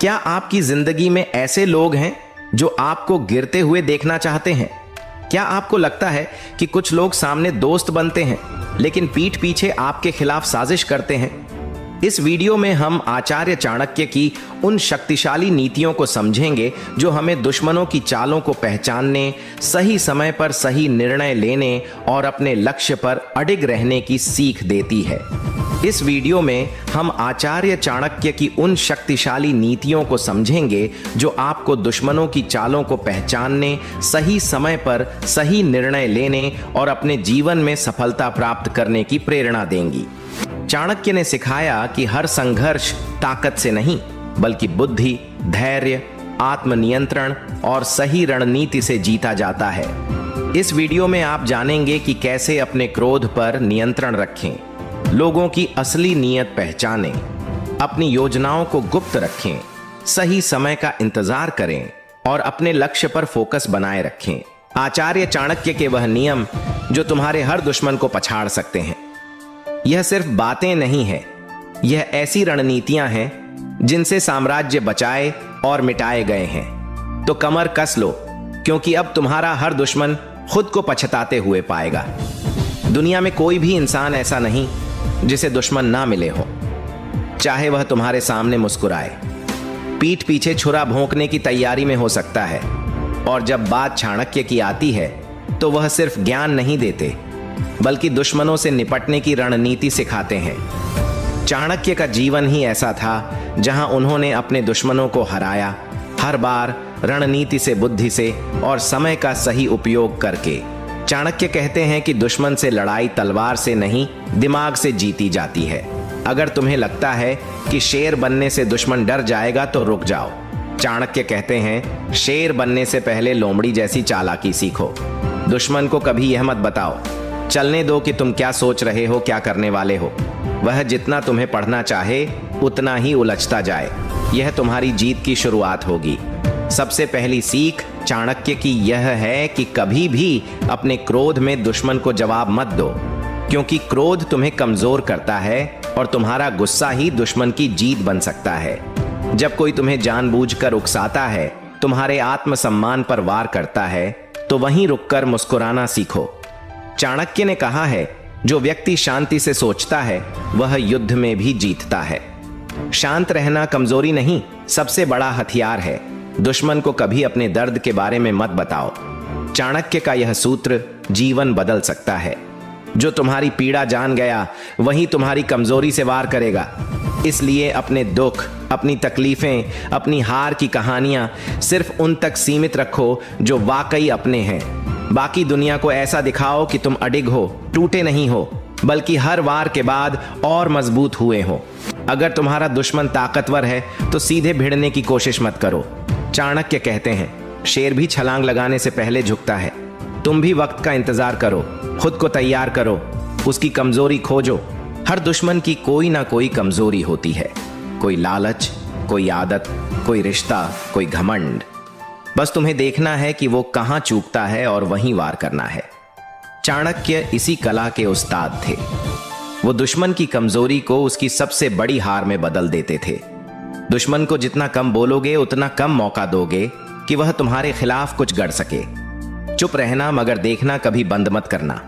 क्या आपकी जिंदगी में ऐसे लोग हैं जो आपको गिरते हुए देखना चाहते हैं? क्या आपको लगता है कि कुछ लोग सामने दोस्त बनते हैं लेकिन पीठ पीछे आपके खिलाफ साजिश करते हैं? इस वीडियो में हम आचार्य चाणक्य की उन शक्तिशाली नीतियों को समझेंगे जो हमें दुश्मनों की चालों को पहचानने, सही समय पर सही निर्णय लेने और अपने लक्ष्य पर अडिग रहने की सीख देती है। इस वीडियो में हम आचार्य चाणक्य की उन शक्तिशाली नीतियों को समझेंगे जो आपको दुश्मनों की चालों को पहचानने, सही समय पर सही निर्णय लेने और अपने जीवन में सफलता प्राप्त करने की प्रेरणा देंगी। चाणक्य ने सिखाया कि हर संघर्ष ताकत से नहीं बल्कि बुद्धि, धैर्य, आत्मनियंत्रण और सही रणनीति से जीता जाता है। इस वीडियो में आप जानेंगे कि कैसे अपने क्रोध पर नियंत्रण रखें, लोगों की असली नीयत पहचानें, अपनी योजनाओं को गुप्त रखें, सही समय का इंतजार करें और अपने लक्ष्य पर फोकस बनाए रखें। आचार्य चाणक्य के वह नियम जो तुम्हारे हर दुश्मन को पछाड़ सकते हैं। यह सिर्फ बातें नहीं है, यह ऐसी रणनीतियां हैं जिनसे साम्राज्य बचाए और मिटाए गए हैं। तो कमर कस लो, क्योंकि अब तुम्हारा हर दुश्मन खुद को पछताते हुए पाएगा। दुनिया में कोई भी इंसान ऐसा नहीं जिसे दुश्मन ना मिले हो, चाहे वह तुम्हारे सामने मुस्कुराए, पीठ पीछे छुरा भोंकने की तैयारी में हो सकता है। और जब बात चाणक्य की आती है तो वह सिर्फ ज्ञान नहीं देते बल्कि दुश्मनों से निपटने की रणनीति सिखाते हैं। चाणक्य का जीवन ही ऐसा था जहां उन्होंने अपने दुश्मनों को हराया, हर बार रणनीति से, बुद्धि से और समय का सही उपयोग करके। चाणक्य कहते हैं कि दुश्मन से लड़ाई तलवार से नहीं, दिमाग से जीती जाती है। अगर तुम्हें लगता है कि शेर बनने से दुश्मन डर जाएगा तो रुक जाओ। चाणक्य कहते हैं, शेर बनने से पहले लोमड़ी जैसी चालाकी सीखो। दुश्मन को कभी यह मत बताओ, चलने दो कि तुम क्या सोच रहे हो, क्या करने वाले हो। वह जितना तुम्हें पढ़ना चाहे उतना ही उलझता जाए। यह तुम्हारी जीत की शुरुआत होगी। सबसे पहली सीख चाणक्य की यह है कि कभी भी अपने क्रोध में दुश्मन को जवाब मत दो, क्योंकि क्रोध तुम्हें कमजोर करता है और तुम्हारा गुस्सा ही दुश्मन की जीत बन सकता है। जब कोई तुम्हें जानबूझकर उकसाता है, तुम्हारे आत्मसम्मान पर वार करता है, तो वहीं रुककर मुस्कुराना सीखो। चाणक्य ने कहा है, जो व्यक्ति शांति से सोचता है वह युद्ध में भी जीतता है। शांत रहना कमजोरी नहीं, सबसे बड़ा हथियार है। दुश्मन को कभी अपने दर्द के बारे में मत बताओ। चाणक्य का यह सूत्र जीवन बदल सकता है। जो तुम्हारी पीड़ा जान गया वही तुम्हारी कमजोरी से वार करेगा। इसलिए अपने दुख, अपनी तकलीफें, अपनी हार की कहानियां सिर्फ उन तक सीमित रखो जो वाकई अपने हैं। बाकी दुनिया को ऐसा दिखाओ कि तुम अडिग हो, टूटे नहीं हो, बल्कि हर वार के बाद और मजबूत हुए हो। अगर तुम्हारा दुश्मन ताकतवर है तो सीधे भिड़ने की कोशिश मत करो। चाणक्य कहते हैं, शेर भी छलांग लगाने से पहले झुकता है। तुम भी वक्त का इंतजार करो, खुद को तैयार करो, उसकी कमजोरी खोजो। हर दुश्मन की कोई ना कोई कमजोरी होती है, कोई लालच, कोई आदत, कोई रिश्ता, कोई घमंड। बस तुम्हें देखना है कि वो कहां चूकता है और वहीं वार करना है। चाणक्य इसी कला के उस्ताद थे। वो दुश्मन की कमजोरी को उसकी सबसे बड़ी हार में बदल देते थे। दुश्मन को जितना कम बोलोगे उतना कम मौका दोगे कि वह तुम्हारे खिलाफ कुछ गढ़ सके। चुप रहना मगर देखना कभी बंद मत करना।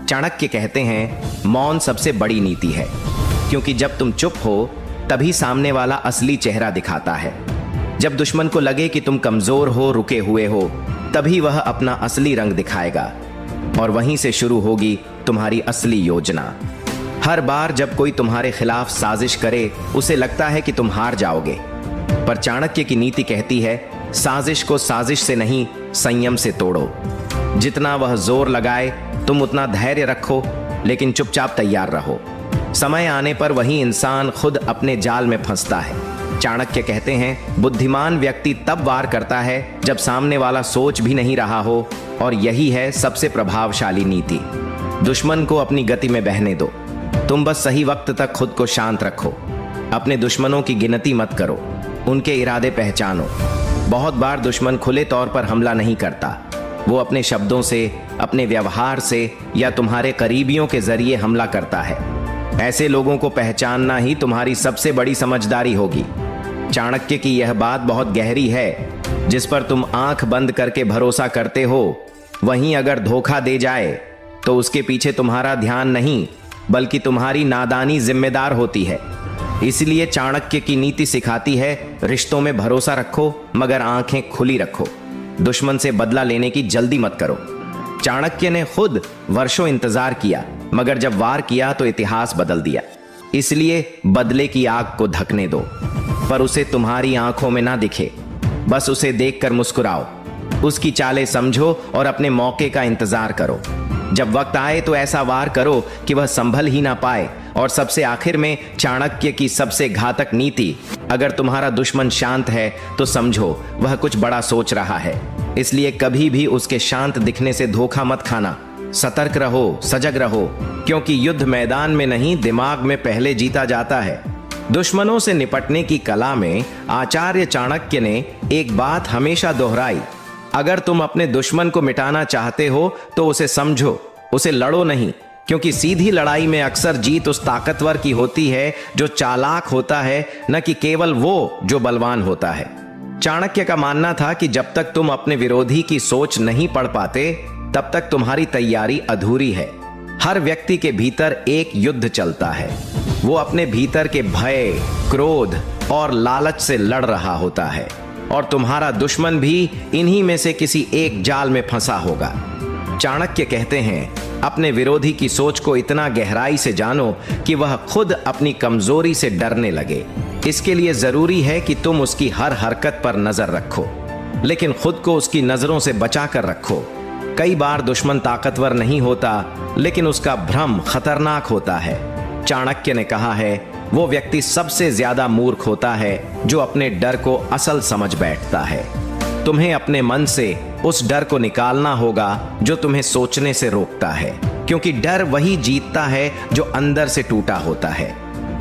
चाणक्य कहते हैं, मौन सबसे बड़ी नीति है, क्योंकि जब तुम चुप हो तभी सामने वाला असली चेहरा दिखाता है। जब दुश्मन को लगे कि तुम कमजोर हो, रुके हुए हो, तभी वह अपना असली रंग दिखाएगा और वहीं से शुरू होगी तुम्हारी असली योजना। हर बार जब कोई तुम्हारे खिलाफ साजिश करे उसे लगता है कि तुम हार जाओगे, पर चाणक्य की नीति कहती है, साजिश को साजिश से नहीं संयम से तोड़ो। जितना वह जोर लगाए तुम उतना धैर्य रखो, लेकिन चुपचाप तैयार रहो। समय आने पर वही इंसान खुद अपने जाल में फंसता है। चाणक्य कहते हैं, बुद्धिमान व्यक्ति तब वार करता है जब सामने वाला सोच भी नहीं रहा हो, और यही है सबसे प्रभावशाली नीति। दुश्मन को अपनी गति में बहने दो, तुम बस सही वक्त तक खुद को शांत रखो। अपने दुश्मनों की गिनती मत करो, उनके इरादे पहचानो। बहुत बार दुश्मन खुले तौर पर हमला नहीं करता, वो अपने शब्दों से, अपने व्यवहार से या तुम्हारे करीबियों के जरिए हमला करता है। ऐसे लोगों को पहचानना ही तुम्हारी सबसे बड़ी समझदारी होगी। चाणक्य की यह बात बहुत गहरी है। जिस पर तुम आंख बंद करके भरोसा करते हो, वहीं अगर धोखा दे जाए तो उसके पीछे तुम्हारा ध्यान नहीं बल्कि तुम्हारी नादानी जिम्मेदार होती है। इसलिए चाणक्य की नीति सिखाती है, रिश्तों में भरोसा रखो मगर आंखें खुली रखो। दुश्मन से बदला लेने की जल्दी मत करो। चाणक्य ने खुद वर्षों इंतजार किया, मगर जब वार किया तो इतिहास बदल दिया। इसलिए बदले की आग को ढकने दो, पर उसे तुम्हारी आंखों में ना दिखे। बस उसे देखकर मुस्कुराओ, उसकी चालें समझो और अपने मौके का इंतजार करो। जब वक्त आए तो ऐसा वार करो कि वह संभल ही ना पाए। और सबसे आखिर में चाणक्य की सबसे घातक नीति, अगर तुम्हारा दुश्मन शांत है तो समझो वह कुछ बड़ा सोच रहा है। इसलिए कभी भी उसके शांत दिखने से धोखा मत खाना। सतर्क रहो, सजग रहो, क्योंकि युद्ध मैदान में नहीं दिमाग में पहले जीता जाता है। दुश्मनों से निपटने की कला में आचार्य चाणक्य ने एक बात हमेशा दोहराई, अगर तुम अपने दुश्मन को मिटाना चाहते हो तो उसे समझो, उसे लड़ो नहीं, क्योंकि सीधी लड़ाई में अक्सर जीत उस ताकतवर की होती है जो चालाक होता है, न कि केवल वो जो बलवान होता है। चाणक्य का मानना था कि जब तक तुम अपने विरोधी की सोच नहीं पढ़ पाते तब तक तुम्हारी तैयारी अधूरी है। हर व्यक्ति के भीतर एक युद्ध चलता है। वो अपने भीतर के भय, क्रोध और लालच से लड़ रहा होता है, और तुम्हारा दुश्मन भी इन्हीं में से किसी एक जाल में फंसा होगा। चाणक्य कहते हैं, अपने विरोधी की सोच को इतना गहराई से जानो कि वह खुद अपनी कमजोरी से डरने लगे। इसके लिए जरूरी है कि तुम उसकी हर हरकत पर नजर रखो, लेकिन खुद को उसकी नजरों से बचा कर रखो। कई बार दुश्मन ताकतवर नहीं होता, लेकिन उसका भ्रम खतरनाक होता है। चाणक्य ने कहा है, वो व्यक्ति सबसे ज्यादा मूर्ख होता है जो अपने डर को असल समझ बैठता है। तुम्हें अपने मन से उस डर को निकालना होगा जो तुम्हें सोचने से रोकता है, क्योंकि डर वही जीतता है जो अंदर से टूटा होता है।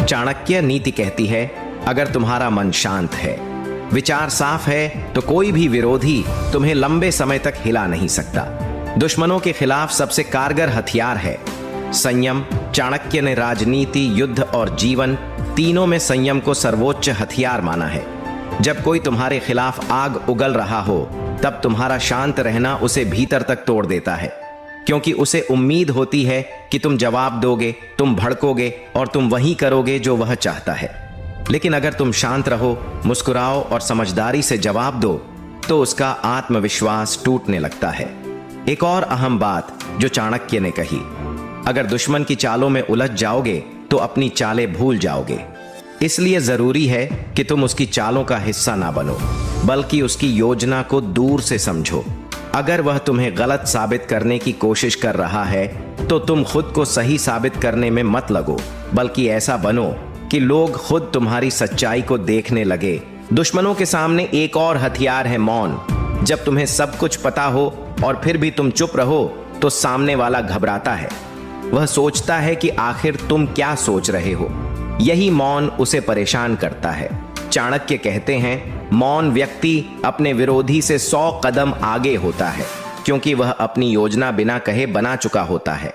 चाणक्य नीति कहती है, अगर तुम्हारा मन शांत है, विचार साफ है, तो कोई भी विरोधी तुम्हें लंबे समय तक हिला नहीं सकता। दुश्मनों के खिलाफ सबसे कारगर हथियार है संयम। चाणक्य ने राजनीति, युद्ध और जीवन तीनों में संयम को सर्वोच्च हथियार माना है। जब कोई तुम्हारे खिलाफ आग उगल रहा हो, तब तुम्हारा शांत रहना उसे भीतर तक तोड़ देता है, क्योंकि उसे उम्मीद होती है कि तुम जवाब दोगे, तुम भड़कोगे और तुम वही करोगे जो वह चाहता है। लेकिन अगर तुम शांत रहो, मुस्कुराओ और समझदारी से जवाब दो, तो उसका आत्मविश्वास टूटने लगता है। एक और अहम बात जो चाणक्य ने कही, अगर दुश्मन की चालों में उलझ जाओगे तो अपनी चालें भूल जाओगे। इसलिए जरूरी है कि तुम उसकी चालों का हिस्सा ना बनो, बल्कि उसकी योजना को दूर से समझो। अगर वह तुम्हें गलत साबित करने की कोशिश कर रहा है तो तुम खुद को सही साबित करने में मत लगो, बल्कि ऐसा बनो कि लोग खुद तुम्हारी सच्चाई को देखने लगे। दुश्मनों के सामने एक और हथियार है मौन। जब तुम्हें सब कुछ पता हो और फिर भी तुम चुप रहो तो सामने वाला घबराता है। वह सोचता है कि आखिर तुम क्या सोच रहे हो। यही मौन उसे परेशान करता है। चाणक्य कहते हैं, मौन व्यक्ति अपने विरोधी से 100 कदम आगे होता है, क्योंकि वह अपनी योजना बिना कहे बना चुका होता है।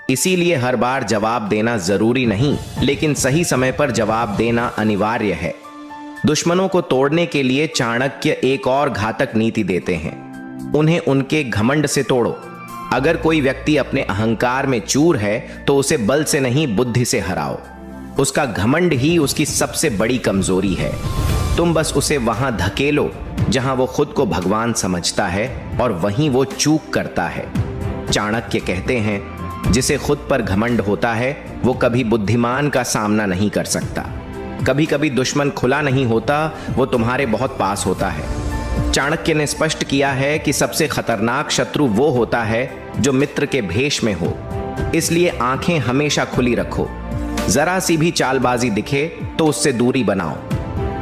इसीलिए हर बार जवाब देना जरूरी नहीं, लेकिन सही समय पर जवाब देना अनिवार्य है। दुश्मनों को तोड़ने के लिए चाणक्य एक और घातक नीति देते हैं, उन्हें उनके घमंड से तोड़ो। अगर कोई व्यक्ति अपने अहंकार में चूर है तो उसे बल से नहीं, बुद्धि से हराओ। उसका घमंड ही उसकी सबसे बड़ी कमजोरी है। तुम बस उसे वहां धकेलो जहां वो खुद को भगवान समझता है, और वहीं वो चूक करता है। चाणक्य कहते हैं, जिसे खुद पर घमंड होता है वो कभी बुद्धिमान का सामना नहीं कर सकता। कभी कभी दुश्मन खुला नहीं होता, वो तुम्हारे बहुत पास होता है। चाणक्य ने स्पष्ट किया है कि सबसे खतरनाक शत्रु वो होता है जो मित्र के भेष में हो। इसलिए आंखें हमेशा खुली रखो। जरा सी भी चालबाजी दिखे तो उससे दूरी बनाओ,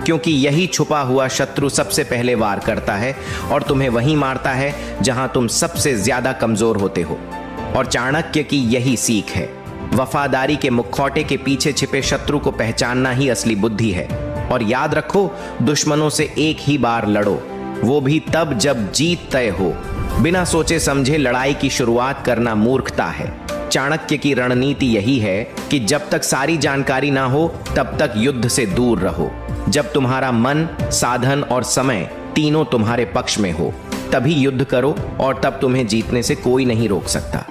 क्योंकि यही छुपा हुआ शत्रु सबसे पहले वार करता है और तुम्हें वहीं मारता है जहां तुम सबसे ज्यादा कमजोर होते हो। और चाणक्य की यही सीख है, वफादारी के मुखौटे के पीछे छिपे शत्रु को पहचानना ही असली बुद्धि है। और याद रखो, दुश्मनों से एक ही बार लड़ो, वो भी तब जब जीत तय हो। बिना सोचे समझे लड़ाई की शुरुआत करना मूर्खता है। चाणक्य की रणनीति यही है कि जब तक सारी जानकारी ना हो तब तक युद्ध से दूर रहो। जब तुम्हारा मन, साधन और समय तीनों तुम्हारे पक्ष में हो तभी युद्ध करो, और तब तुम्हें जीतने से कोई नहीं रोक सकता।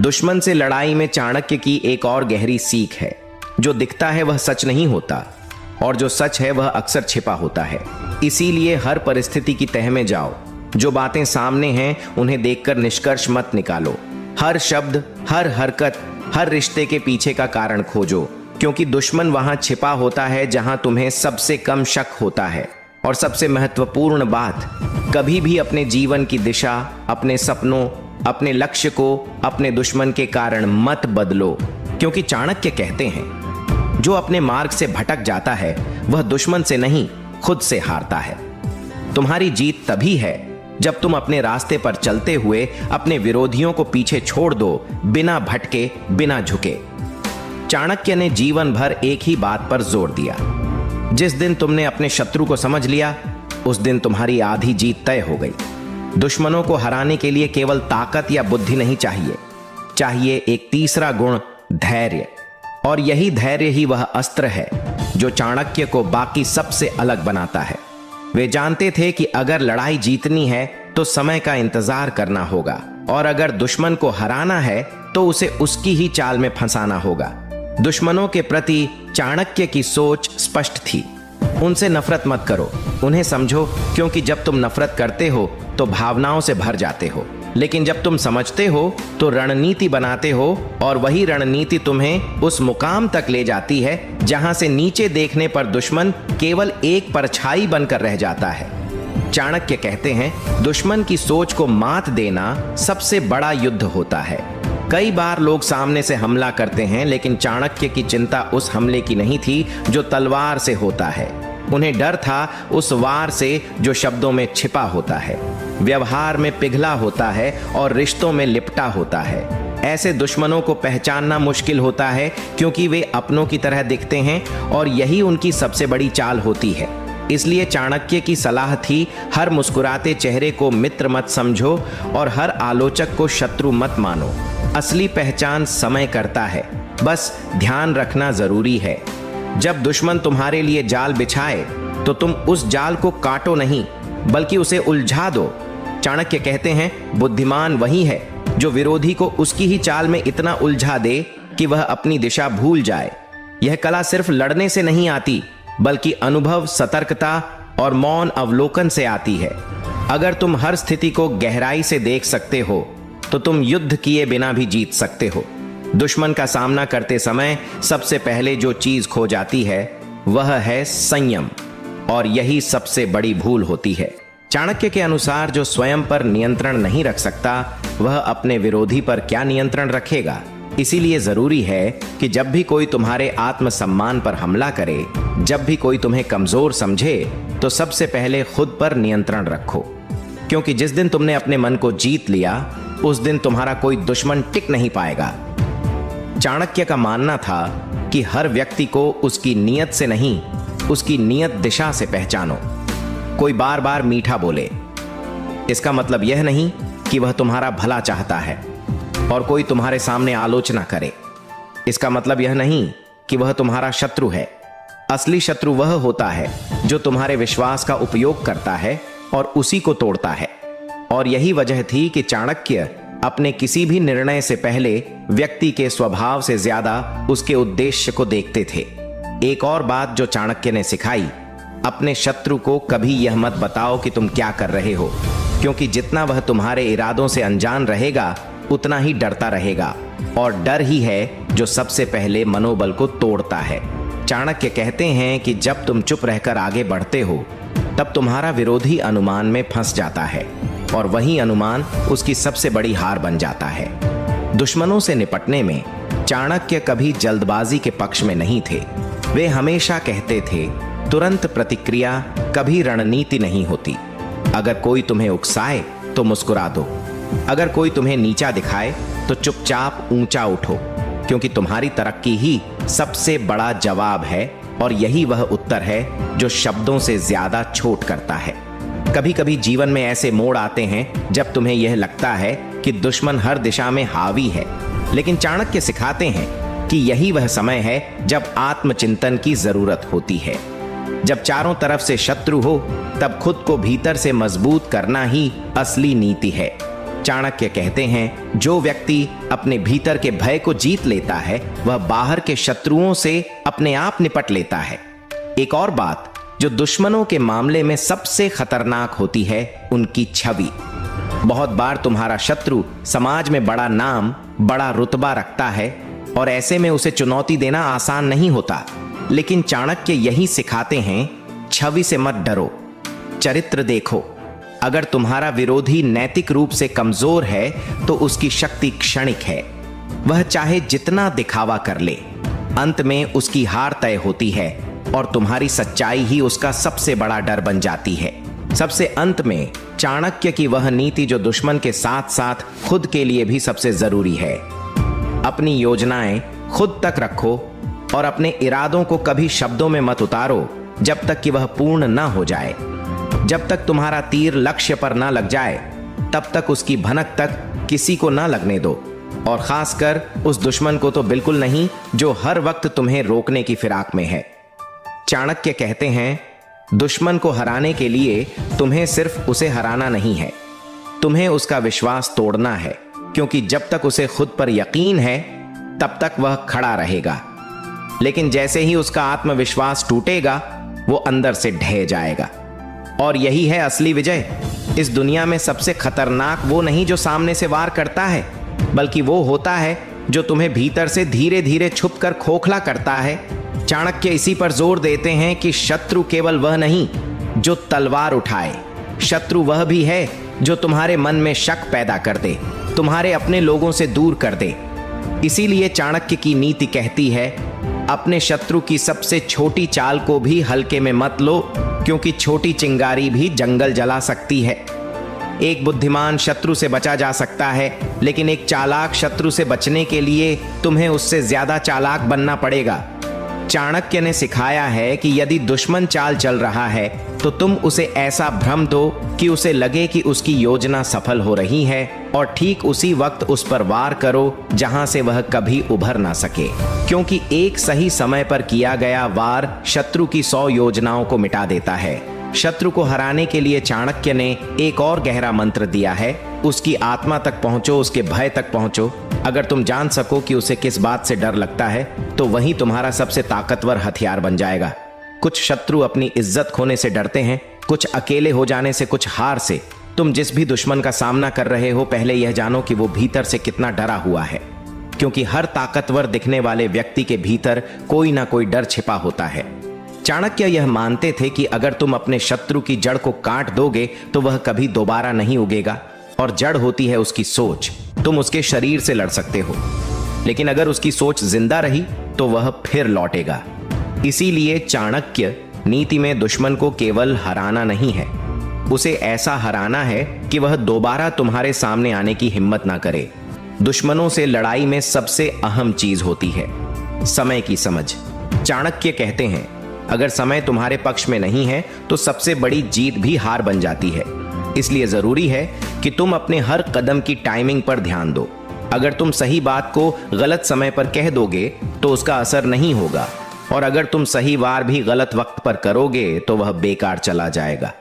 दुश्मन से लड़ाई में चाणक्य की एक और गहरी सीख है, जो दिखता है वह सच नहीं होता, और जो सच है वह अक्सर छिपा होता है। इसीलिए हर परिस्थिति की तह में जाओ। जो बातें सामने हैं उन्हें देखकर निष्कर्ष मत निकालो। हर शब्द, हर हरकत, हर रिश्ते के पीछे का कारण खोजो, क्योंकि दुश्मन वहां छिपा होता है जहां तुम्हें सबसे कम शक होता है। और सबसे महत्वपूर्ण बात, कभी भी अपने जीवन की दिशा, अपने सपनों, अपने लक्ष्य को अपने दुश्मन के कारण मत बदलो, क्योंकि चाणक्य कहते हैं जो अपने मार्ग से भटक जाता है वह दुश्मन से नहीं, खुद से हारता है। तुम्हारी जीत तभी है जब तुम अपने रास्ते पर चलते हुए अपने विरोधियों को पीछे छोड़ दो, बिना भटके, बिना झुके। चाणक्य ने जीवन भर एक ही बात पर जोर दिया, जिस दिन तुमने अपने शत्रु को समझ लिया उस दिन तुम्हारी आधी जीत तय हो गई। दुश्मनों को हराने के लिए केवल ताकत या बुद्धि नहीं चाहिए, चाहिए एक तीसरा गुण, धैर्य। और यही धैर्य ही वह अस्त्र है जो चाणक्य को बाकी सबसे अलग बनाता है। वे जानते थे कि अगर लड़ाई जीतनी है तो समय का इंतजार करना होगा, और अगर दुश्मन को हराना है तो उसे उसकी ही चाल में फंसाना होगा। दुश्मनों के प्रति चाणक्य की सोच स्पष्ट थी। उनसे नफरत मत करो, उन्हें समझो, क्योंकि जब तुम नफरत करते हो तो भावनाओं से भर जाते हो, लेकिन जब तुम समझते हो तो रणनीति बनाते हो, और वही रणनीति तुम्हें उस मुकाम तक ले जाती है जहां से नीचे देखने पर दुश्मन केवल एक परछाई बनकर रह जाता है। चाणक्य कहते हैं, दुश्मन की सोच को मात देना सबसे बड़ा युद्ध होता है। कई बार लोग सामने से हमला करते हैं, लेकिन चाणक्य की चिंता उस हमले की नहीं थी जो तलवार से होता है। उन्हें डर था उस वार से जो शब्दों में छिपा होता है, व्यवहार में पिघला होता है और रिश्तों में लिपटा होता है। ऐसे दुश्मनों को पहचानना मुश्किल होता है, क्योंकि वे अपनों की तरह दिखते हैं, और यही उनकी सबसे बड़ी चाल होती है। इसलिए चाणक्य की सलाह थी, हर मुस्कुराते चेहरे को मित्र मत समझो और हर आलोचक को शत्रु मत मानो। असली पहचान समय करता है, बस ध्यान रखना जरूरी है। जब दुश्मन तुम्हारे लिए जाल बिछाए तो तुम उस जाल को काटो नहीं, बल्कि उसे उलझा दो। चाणक्य कहते हैं, बुद्धिमान वही है जो विरोधी को उसकी ही चाल में इतना उलझा दे कि वह अपनी दिशा भूल जाए। यह कला सिर्फ लड़ने से नहीं आती, बल्कि अनुभव, सतर्कता और मौन अवलोकन से आती है। अगर तुम हर स्थिति को गहराई से देख सकते हो तो तुम युद्ध किए बिना भी जीत सकते हो। दुश्मन का सामना करते समय सबसे पहले जो चीज खो जाती है वह है संयम, और यही सबसे बड़ी भूल होती है। चाणक्य के अनुसार जो स्वयं पर नियंत्रण नहीं रख सकता वह अपने विरोधी पर क्या नियंत्रण रखेगा। इसीलिए जरूरी है कि जब भी कोई तुम्हारे आत्मसम्मान पर हमला करे, जब भी कोई तुम्हें कमजोर समझे, तो सबसे पहले खुद पर नियंत्रण रखो, क्योंकि जिस दिन तुमने अपने मन को जीत लिया उस दिन तुम्हारा कोई दुश्मन टिक नहीं पाएगा। चाणक्य का मानना था कि हर व्यक्ति को उसकी नीयत से नहीं, उसकी नियत दिशा से पहचानो। कोई बार बार मीठा बोले, इसका मतलब यह नहीं कि वह तुम्हारा भला चाहता है, और कोई तुम्हारे सामने आलोचना करे, इसका मतलब यह नहीं कि वह तुम्हारा शत्रु है। असली शत्रु वह होता है जो तुम्हारे विश्वास का उपयोग करता है और उसी को तोड़ता है। और यही वजह थी कि चाणक्य अपने किसी भी निर्णय से पहले व्यक्ति के स्वभाव से ज्यादा उसके उद्देश्य को देखते थे। एक और बात जो चाणक्य ने सिखाई, अपने शत्रु को कभी यह मत बताओ कि तुम क्या कर रहे हो, क्योंकि जितना वह तुम्हारे इरादों से अनजान रहेगा उतना ही डरता रहेगा, और डर ही है जो सबसे पहले मनोबल को तोड़ता है। चाणक्य कहते हैं कि जब तुम चुप रहकर आगे बढ़ते हो तब तुम्हारा विरोधी अनुमान में फंस जाता है, और वही अनुमान उसकी सबसे बड़ी हार बन जाता है। दुश्मनों से निपटने में चाणक्य कभी जल्दबाजी के पक्ष में नहीं थे। वे हमेशा कहते थे, तुरंत प्रतिक्रिया कभी रणनीति नहीं होती। अगर कोई तुम्हें उकसाए तो मुस्कुरा दो, अगर कोई तुम्हें नीचा दिखाए तो चुपचाप ऊंचा उठो, क्योंकि तुम्हारी तरक्की ही सबसे बड़ा जवाब है, और यही वह उत्तर है जो शब्दों से ज्यादा चोट करता है। कभी कभी जीवन में ऐसे मोड़ आते हैं जब तुम्हें यह लगता है कि दुश्मन हर दिशा में हावी है, लेकिन चाणक्य सिखाते हैं कि यही वह समय है जब आत्मचिंतन की जरूरत होती है। जब चारों तरफ से शत्रु हो, तब खुद को भीतर से मजबूत करना ही असली नीति है। चाणक्य कहते हैं, जो व्यक्ति अपने भीतर के भय को जीत लेता है, वह बाहर के शत्रुओं से अपने आप निपट लेता है। एक और बात जो दुश्मनों के मामले में सबसे खतरनाक होती है, उनकी छवि। बहुत बार तुम्हारा शत्रु समाज में बड़ा नाम, बड़ा रुतबा रखता है और ऐसे में उसे चुनौती देना आसान नहीं होता। लेकिन चाणक्य यही सिखाते हैं, छवि से मत डरो, चरित्र देखो। अगर तुम्हारा विरोधी नैतिक रूप से कमजोर है तो उसकी शक्ति क्षणिक है। वह चाहे जितना दिखावा कर ले, अंत में उसकी हार तय होती है और तुम्हारी सच्चाई ही उसका सबसे बड़ा डर बन जाती है। सबसे अंत में चाणक्य की वह नीति जो दुश्मन के साथ साथ खुद के लिए भी सबसे जरूरी है। अपनी योजनाएं खुद तक रखो और अपने इरादों को कभी शब्दों में मत उतारो जब तक कि वह पूर्ण ना हो जाए। जब तक तुम्हारा तीर लक्ष्य पर ना लग जाए, तब तक उसकी भनक तक किसी को ना लगने दो, और खासकर उस दुश्मन को तो बिल्कुल नहीं जो हर वक्त तुम्हें रोकने की फिराक में है। चाणक्य कहते हैं, दुश्मन को हराने के लिए तुम्हें सिर्फ उसे हराना नहीं है, तुम्हें उसका विश्वास तोड़ना है, क्योंकि जब तक उसे खुद पर यकीन है तब तक वह खड़ा रहेगा। लेकिन जैसे ही उसका आत्मविश्वास टूटेगा, वो अंदर से ढह जाएगा। और यही है असली विजय। इस दुनिया में सबसे खतरनाक वो नहीं जो सामने से वार करता है, बल्कि वो होता है जो तुम्हें भीतर से धीरे धीरे छुपकर खोखला करता है। चाणक्य इसी पर जोर देते हैं कि शत्रु केवल वह नहीं जो तलवार उठाए, शत्रु वह भी है जो तुम्हारे मन में शक पैदा कर दे, तुम्हारे अपने लोगों से दूर कर दे। इसीलिए चाणक्य की नीति कहती है, अपने शत्रु की सबसे छोटी चाल को भी हल्के में मत लो, क्योंकि छोटी चिंगारी भी जंगल जला सकती है। एक बुद्धिमान शत्रु से बचा जा सकता है, लेकिन एक चालाक शत्रु से बचने के लिए तुम्हें उससे ज्यादा चालाक बनना पड़ेगा। चाणक्य ने सिखाया है कि यदि दुश्मन चाल चल रहा है तो तुम उसे ऐसा भ्रम दो कि उसे लगे कि उसकी योजना सफल हो रही है, और ठीक उसी वक्त उस पर वार करो जहां से वह कभी उभर ना सके, क्योंकि एक सही समय पर किया गया वार शत्रु की 100 योजनाओं को मिटा देता है। शत्रु को हराने के लिए चाणक्य ने एक और गहरा मंत्र दिया है, उसकी आत्मा तक पहुंचो, उसके भय तक पहुंचो। अगर तुम जान सको कि उसे किस बात से डर लगता है, तो वही तुम्हारा सबसे ताकतवर हथियार बन जाएगा। कुछ शत्रु अपनी इज्जत खोने से डरते हैं, कुछ अकेले हो जाने से, कुछ हार से। तुम जिस भी दुश्मन का सामना कर रहे हो, पहले यह जानो कि वो भीतर से कितना डरा हुआ है, क्योंकि हर ताकतवर दिखने वाले व्यक्ति के भीतर कोई ना कोई डर छिपा होता है। चाणक्य यह मानते थे कि अगर तुम अपने शत्रु की जड़ को काट दोगे तो वह कभी दोबारा नहीं उगेगा, और जड़ होती है उसकी सोच। तुम उसके शरीर से लड़ सकते हो, लेकिन अगर उसकी सोच जिंदा रही तो वह फिर लौटेगा। इसीलिए चाणक्य नीति में दुश्मन को केवल हराना नहीं है, उसे ऐसा हराना है कि वह दोबारा तुम्हारे सामने आने की हिम्मत ना करे। दुश्मनों से लड़ाई में सबसे अहम चीज होती है समय की समझ। चाणक्य कहते हैं, अगर समय तुम्हारे पक्ष में नहीं है तो सबसे बड़ी जीत भी हार बन जाती है। इसलिए जरूरी है कि तुम अपने हर कदम की टाइमिंग पर ध्यान दो। अगर तुम सही बात को गलत समय पर कह दोगे तो उसका असर नहीं होगा, और अगर तुम सही वार भी गलत वक्त पर करोगे तो वह बेकार चला जाएगा।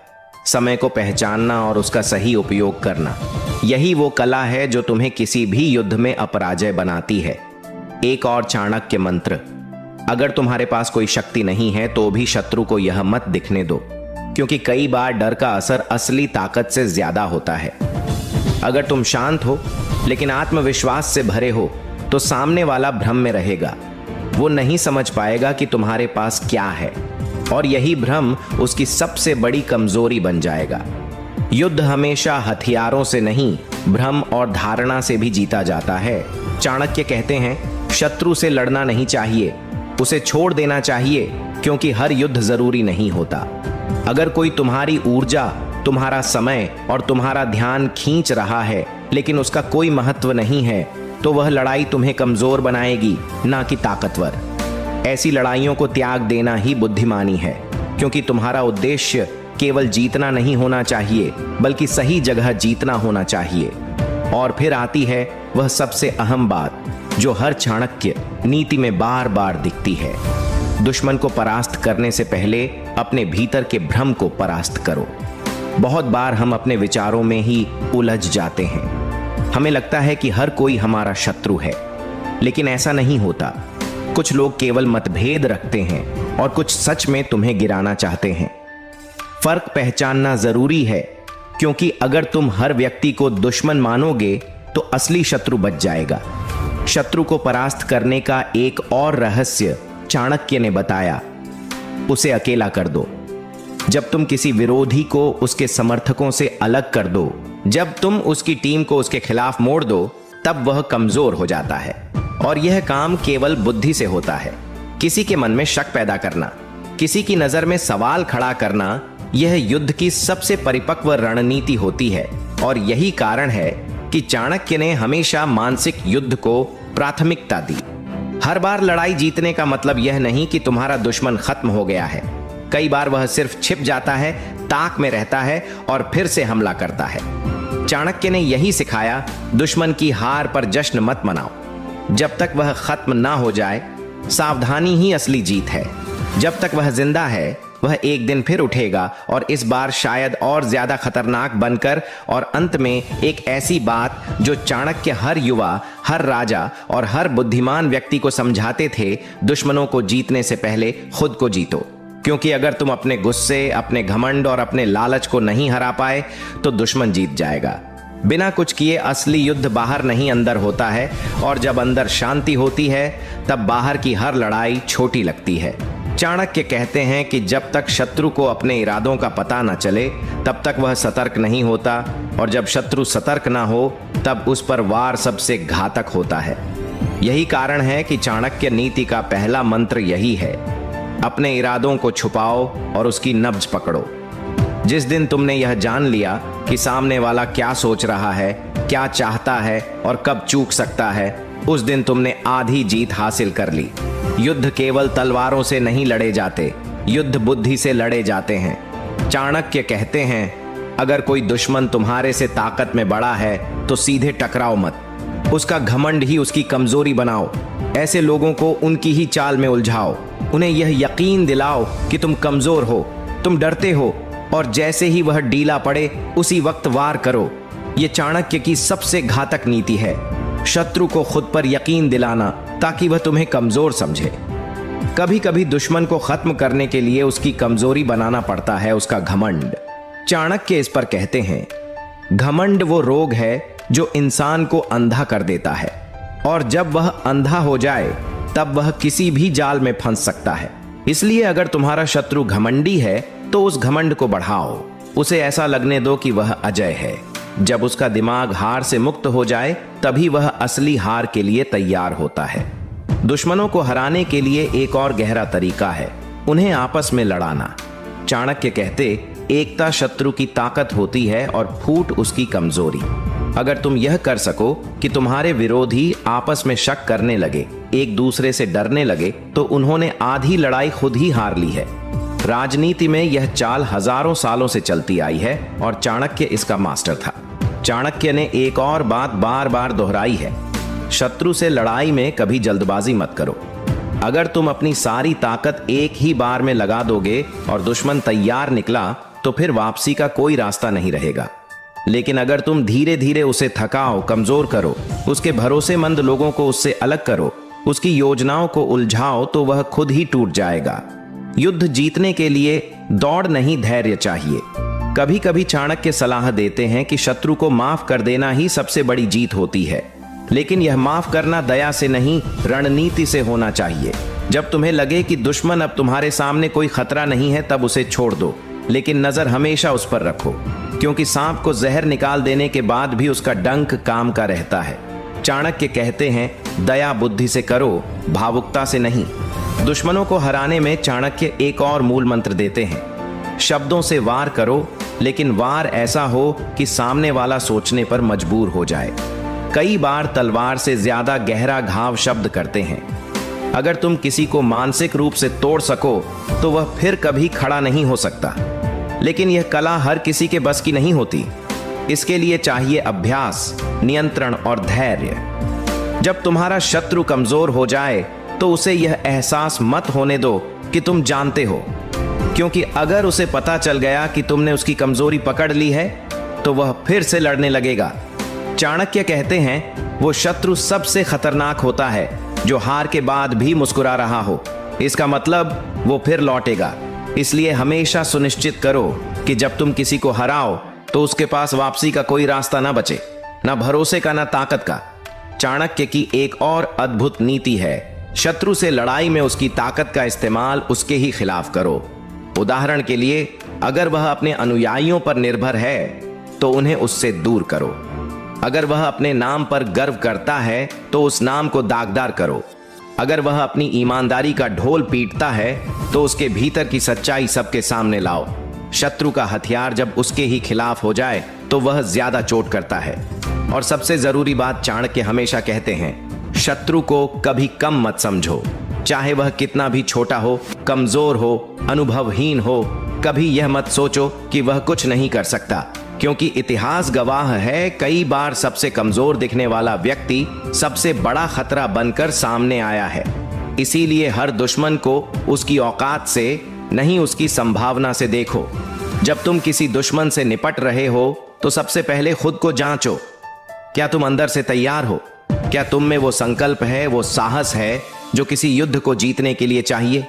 समय को पहचानना और उसका सही उपयोग करना, यही वो कला है जो तुम्हें किसी भी युद्ध में अपराजय बनाती है। एक और चाणक्य मंत्र, अगर तुम्हारे पास कोई शक्ति नहीं है तो भी शत्रु को यह मत दिखने दो, क्योंकि कई बार डर का असर असली ताकत से ज्यादा होता है। अगर तुम शांत हो लेकिन आत्मविश्वास से भरे हो तो सामने वाला भ्रम में रहेगा, वो नहीं समझ पाएगा कि तुम्हारे पास क्या है, और यही भ्रम उसकी सबसे बड़ी कमजोरी बन जाएगा। युद्ध हमेशा हथियारों से नहीं, भ्रम और धारणा से भी जीता जाता है। चाणक्य कहते हैं, शत्रु से लड़ना नहीं चाहिए, उसे छोड़ देना चाहिए, क्योंकि हर युद्ध जरूरी नहीं होता। अगर कोई तुम्हारी ऊर्जा, तुम्हारा समय और तुम्हारा ध्यान खींच रहा है लेकिन उसका कोई महत्व नहीं है, तो वह लड़ाई तुम्हें कमजोर बनाएगी, ना कि ताकतवर। ऐसी लड़ाइयों को त्याग देना ही बुद्धिमानी है, क्योंकि तुम्हारा उद्देश्य केवल जीतना नहीं होना चाहिए, बल्कि सही जगह जीतना होना चाहिए। और फिर आती है वह सबसे अहम बात, जो हर चाणक्य नीति में बार बार दिखती है। दुश्मन को परास्त करने से पहले अपने भीतर के भ्रम को परास्त करो। बहुत बार हम अपने विचारों में ही उलझ जाते हैं। हमें लगता है कि हर कोई हमारा शत्रु है, लेकिन ऐसा नहीं होता। कुछ लोग केवल मतभेद रखते हैं और कुछ सच में तुम्हें गिराना चाहते हैं। फर्क पहचानना जरूरी है, क्योंकि अगर तुम हर व्यक्ति को दुश्मन मानोगे तो असली शत्रु बच जाएगा। शत्रु को परास्त करने का एक और रहस्य चाणक्य ने बताया, उसे अकेला कर दो। जब तुम किसी विरोधी को उसके समर्थकों से अलग कर दो, जब तुम उसकी टीम को उसके खिलाफ मोड़ दो, तब वह कमजोर हो जाता है। और यह काम केवल बुद्धि से होता है। किसी के मन में शक पैदा करना, किसी की नजर में सवाल खड़ा करना, यह युद्ध की सबसे परिपक्व रणनीति होती है। और यही कारण है कि चाणक्य ने हमेशा मानसिक युद्ध को प्राथमिकता दी। हर बार लड़ाई जीतने का मतलब यह नहीं कि तुम्हारा दुश्मन खत्म हो गया है। कई बार वह सिर्फ छिप जाता है, ताक में रहता है और फिर से हमला करता है। चाणक्य ने यही सिखाया, दुश्मन की हार पर जश्न मत मनाओ। जब तक वह खत्म ना हो जाए, सावधानी ही असली जीत है। जब तक वह जिंदा है, वह एक दिन फिर उठेगा, और इस बार शायद और ज्यादा खतरनाक बनकर। और अंत में एक ऐसी बात जो चाणक्य हर युवा, हर राजा और हर बुद्धिमान व्यक्ति को समझाते थे, दुश्मनों को जीतने से पहले खुद को जीतो। क्योंकि अगर तुम अपने गुस्से, अपने घमंड और अपने लालच को नहीं हरा पाए, तो दुश्मन जीत जाएगा। बिना कुछ किए असली युद्ध बाहर नहीं अंदर होता है, और जब अंदर शांति होती है, तब बाहर की हर लड़ाई छोटी लगती है। चाणक्य कहते हैं कि जब तक शत्रु को अपने इरादों का पता न चले, तब तक वह सतर्क नहीं होता, और जब शत्रु सतर्क ना हो, तब उस पर वार सबसे घातक होता है। यही कारण है कि चाणक्य नीति का पहला मंत्र यही है, अपने इरादों को छुपाओ और उसकी नब्ज पकड़ो। जिस दिन तुमने यह जान लिया कि सामने वाला क्या सोच रहा है, क्या चाहता है और कब चूक सकता है, उस दिन तुमने आधी जीत हासिल कर ली। युद्ध केवल तलवारों से नहीं लड़े जाते, युद्ध बुद्धि से लड़े जाते हैं। चाणक्य कहते हैं, अगर कोई दुश्मन तुम्हारे से ताकत में बड़ा है तो सीधे टकराओ मत, उसका घमंड ही उसकी कमजोरी बनाओ। ऐसे लोगों को उनकी ही चाल में उलझाओ, उन्हें यह यकीन दिलाओ कि तुम कमजोर हो, तुम डरते हो, और जैसे ही वह ढीला पड़े उसी वक्त वार करो। यह चाणक्य की सबसे घातक नीति है, शत्रु को खुद पर यकीन दिलाना ताकि वह तुम्हें कमजोर समझे। कभी कभी दुश्मन को खत्म करने के लिए उसकी कमजोरी बनाना पड़ता है उसका घमंड। चाणक्य इस पर कहते हैं, घमंड वो रोग है जो इंसान को अंधा कर देता है, और जब वह अंधा हो जाए तब वह किसी भी जाल में फंस सकता है। इसलिए अगर तुम्हारा शत्रु घमंडी है तो उस घमंड को बढ़ाओ, उसे ऐसा लगने दो कि वह अजय है। जब उसका दिमाग हार से मुक्त हो जाए, तभी वह असली हार के लिए तैयार होता है। दुश्मनों को हराने के लिए एक और गहरा तरीका है, उन्हें आपस में लड़ाना। चाणक्य कहते, एकता शत्रु की ताकत होती है और फूट उसकी कमजोरी। अगर तुम यह कर सको कि तुम्हारे विरोधी आपस में शक करने लगे, एक दूसरे से डरने लगे, तो उन्होंने आधी लड़ाई खुद ही हार ली है। राजनीति में यह चाल हजारों सालों से चलती आई है और चाणक्य इसका मास्टर था। चाणक्य ने एक और बात बार बार दोहराई है, शत्रु से लड़ाई में कभी जल्दबाजी मत करो। अगर तुम अपनी सारी ताकत एक ही बार में लगा दोगे और दुश्मन तैयार निकला, तो फिर वापसी का कोई रास्ता नहीं रहेगा। लेकिन अगर तुम धीरे धीरे उसे थकाओ, कमजोर करो, उसके भरोसेमंद लोगों को उससे अलग करो, उसकी योजनाओं को उलझाओ, तो वह खुद ही टूट जाएगा। युद्ध जीतने के लिए दौड़ नहीं, धैर्य चाहिए। कभी कभी चाणक्य सलाह देते हैं कि शत्रु को माफ कर देना ही सबसे बड़ी जीत होती है, लेकिन यह माफ करना दया से नहीं, रणनीति से होना चाहिए। जब तुम्हें लगे कि दुश्मन अब तुम्हारे सामने कोई खतरा नहीं है, तब उसे छोड़ दो, लेकिन नजर हमेशा उस पर रखो, क्योंकि सांप को जहर निकाल देने के बाद भी उसका डंक काम का रहता है। चाणक्य कहते हैं, दया बुद्धि से करो, भावुकता से नहीं। दुश्मनों को हराने में चाणक्य एक और मूल मंत्र देते हैं, शब्दों से वार करो, लेकिन वार ऐसा हो कि सामने वाला सोचने पर मजबूर हो जाए। कई बार तलवार से ज्यादा गहरा घाव शब्द करते हैं। अगर तुम किसी को मानसिक रूप से तोड़ सको, तो वह फिर कभी खड़ा नहीं हो सकता। लेकिन यह कला हर किसी के बस की नहीं होती। इसके लिए चाहिए अभ्यास, नियंत्रण और धैर्य। जब तुम्हारा शत्रु कमजोर हो जाए तो उसे यह एहसास मत होने दो कि तुम जानते हो, क्योंकि अगर उसे पता चल गया कि तुमने उसकी कमजोरी पकड़ ली है तो वह फिर से लड़ने लगेगा। चाणक्य कहते हैं वो शत्रु सबसे खतरनाक होता है जो हार के बाद भी मुस्कुरा रहा हो। इसका मतलब वो फिर लौटेगा। इसलिए हमेशा सुनिश्चित करो कि जब तुम किसी को हराओ तो उसके पास वापसी का कोई रास्ता ना बचे, ना भरोसे का ना ताकत का। चाणक्य की एक और अद्भुत नीति है, शत्रु से लड़ाई में उसकी ताकत का इस्तेमाल उसके ही खिलाफ करो। उदाहरण के लिए, अगर वह अपने अनुयायियों पर निर्भर है तो उन्हें उससे दूर करो। अगर वह अपने नाम पर गर्व करता है तो उस नाम को दागदार करो। अगर वह अपनी ईमानदारी का ढोल पीटता है तो उसके भीतर की सच्चाई सबके सामने लाओ। शत्रु का हथियार जब उसके ही खिलाफ हो जाए तो वह ज्यादा चोट करता है। और सबसे जरूरी बात चाणक्य हमेशा कहते हैं, शत्रु को कभी कम मत समझो, चाहे वह कितना भी छोटा हो, कमजोर हो, अनुभवहीन हो। कभी यह मत सोचो कि वह कुछ नहीं कर सकता, क्योंकि इतिहास गवाह है कई बार सबसे कमजोर दिखने वाला व्यक्ति सबसे बड़ा खतरा बनकर सामने आया है। इसीलिए हर दुश्मन को उसकी औकात से नहीं उसकी संभावना से देखो। जब तुम किसी दुश्मन से निपट रहे हो तो सबसे पहले खुद को जांचो, क्या तुम अंदर से तैयार हो? क्या तुम में वो संकल्प है, वो साहस है जो किसी युद्ध को जीतने के लिए चाहिए?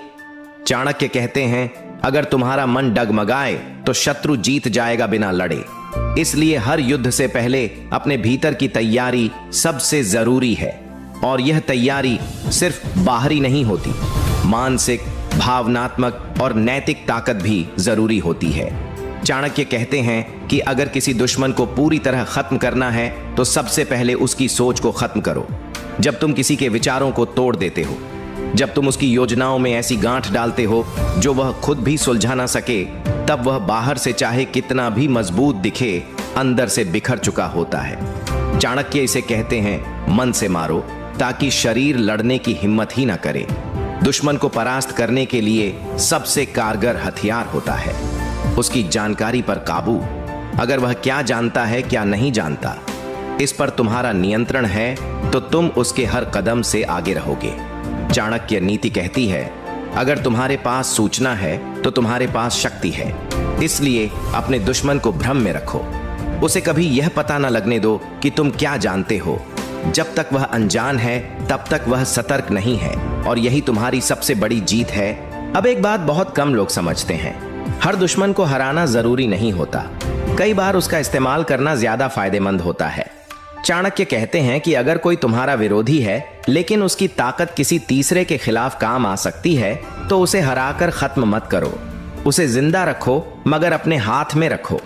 चाणक्य कहते हैं, अगर तुम्हारा मन डगमगाए तो शत्रु जीत जाएगा बिना लड़े। इसलिए हर युद्ध से पहले अपने भीतर की तैयारी सबसे जरूरी है। और यह तैयारी सिर्फ बाहरी नहीं होती, मानसिक, भावनात्मक और नैतिक ताकत भी जरूरी होती है। चाणक्य कहते हैं कि अगर किसी दुश्मन को पूरी तरह खत्म करना है तो सबसे पहले उसकी सोच को खत्म करो। जब तुम किसी के विचारों को तोड़ देते हो, जब तुम उसकी योजनाओं में ऐसी गांठ डालते हो जो वह खुद भी सुलझा ना सके, तब वह बाहर से चाहे कितना भी मजबूत दिखे, अंदर से बिखर चुका होता है। चाणक्य इसे कहते हैं, मन से मारो ताकि शरीर लड़ने की हिम्मत ही ना करे। दुश्मन को परास्त करने के लिए सबसे कारगर हथियार होता है उसकी जानकारी पर काबू। अगर वह क्या जानता है, क्या नहीं जानता, इस पर तुम्हारा नियंत्रण है तो तुम उसके हर कदम से आगे रहोगे। चाणक्य नीति कहती है, अगर तुम्हारे पास सूचना है तो तुम्हारे पास शक्ति है। इसलिए अपने दुश्मन को भ्रम में रखो। उसे कभी यह पता न लगने दो कि तुम क्या जानते हो। जब तक वह अनजान है तब तक वह सतर्क नहीं है, और यही तुम्हारी सबसे बड़ी जीत है। अब एक बात बहुत कम लोग समझते हैं, हर दुश्मन को हराना जरूरी नहीं होता। कई बार उसका इस्तेमाल करना ज्यादा फायदेमंद होता है। चाणक्य कहते हैं कि अगर कोई तुम्हारा विरोधी है लेकिन उसकी ताकत किसी तीसरे के खिलाफ काम आ सकती है तो उसे हराकर खत्म मत करो। उसे जिंदा रखो, मगर अपने हाथ में रखो।